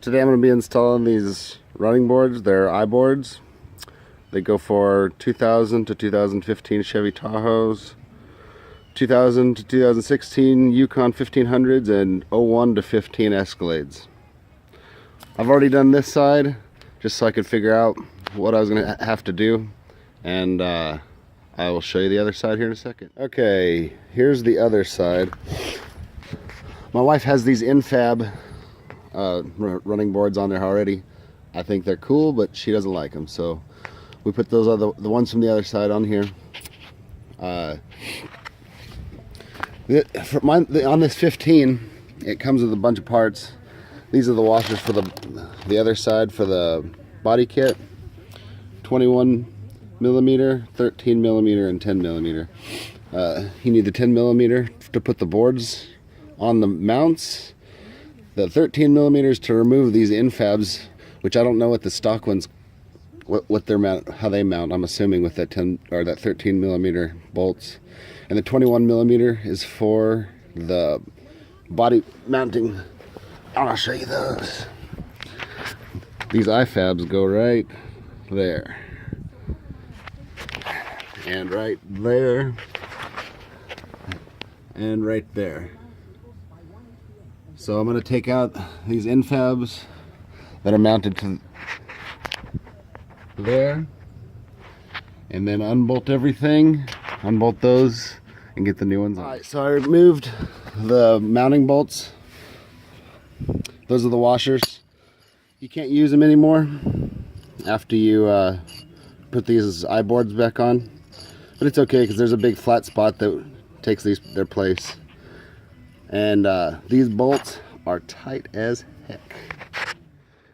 Today I'm going to be installing these running boards. They're iBoards. They go for 2000 to 2015 Chevy Tahoes, 2000 to 2016 Yukon 1500s, and 01 to 15 Escalades. I've already done this side just so I could figure out what I was going to have to do, and I will show you the other side here in a second. Okay, here's the other side. My wife has these infab running boards on there already. I think they're cool, but she doesn't like them, so we put those other, the ones from the other side on here. On this 15, it comes with a bunch of parts. These are the washers for the other side for the body kit. 21 millimeter, 13 millimeter, and 10 millimeter. You need the 10 millimeter to put the boards on the mounts. The 13 millimeters to remove these infabs, which I don't know what the stock ones, what their mount, how they mount. I'm assuming with that 10 or that 13 millimeter bolts, and the 21 millimeter is for the body mounting. I'll show you those. These ifabs go right there, and right there, and right there. So I'm going to take out these infabs that are mounted to there, and then unbolt everything, unbolt those, and get the new ones on. Alright, so I removed the mounting bolts. Those are the washers. You can't use them anymore after you put these iBoards back on, but it's okay because there's a big flat spot that takes their place. And these bolts are tight as heck.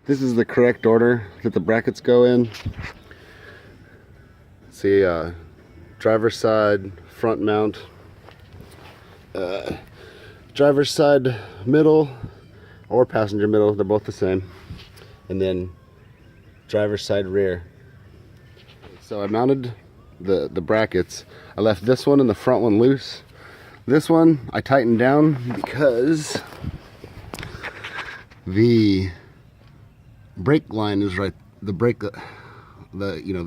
This is the correct order that the brackets go in. See, driver's side front mount, driver's side middle, or passenger middle, they're both the same. And then driver's side rear. So I mounted the brackets. I left this one and the front one loose. This one I tightened down because the brake line is right, the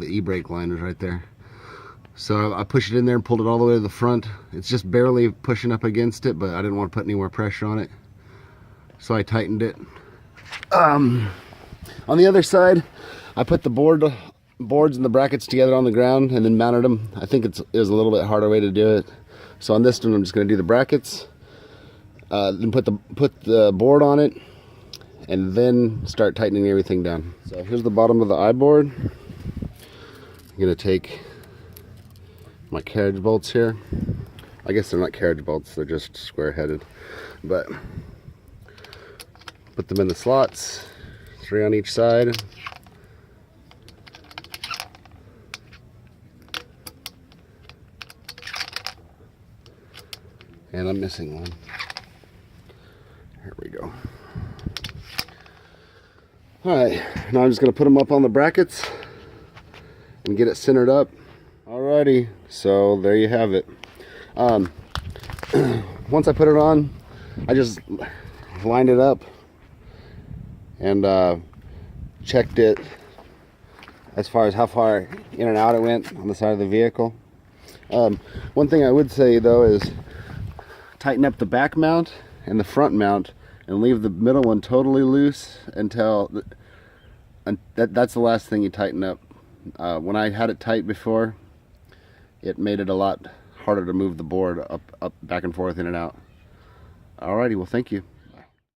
e-brake line is right there. So I pushed it in there and pulled it all the way to the front. It's just barely pushing up against it, but I didn't want to put any more pressure on it. So I tightened it. On the other side, I put the boards and the brackets together on the ground and then mounted them. I think it was a little bit harder way to do it. So on this one, I'm just going to do the brackets, then put the board on it, and then start tightening everything down. So here's the bottom of the iBoard. I'm going to take my carriage bolts here. I guess they're not carriage bolts, they're just square-headed. But put them in the slots, 3 on each side. And I'm missing one. Here we go. Alright, now I'm just going to put them up on the brackets and get it centered up. Alrighty, so there you have it. Once I put it on, I just lined it up and checked it as far as how far in and out it went on the side of the vehicle. One thing I would say though is tighten up the back mount and the front mount and leave the middle one totally loose until that's the last thing you tighten up. When I had it tight before, it made it a lot harder to move the board up back and forth, in and out. Alrighty, well, thank you.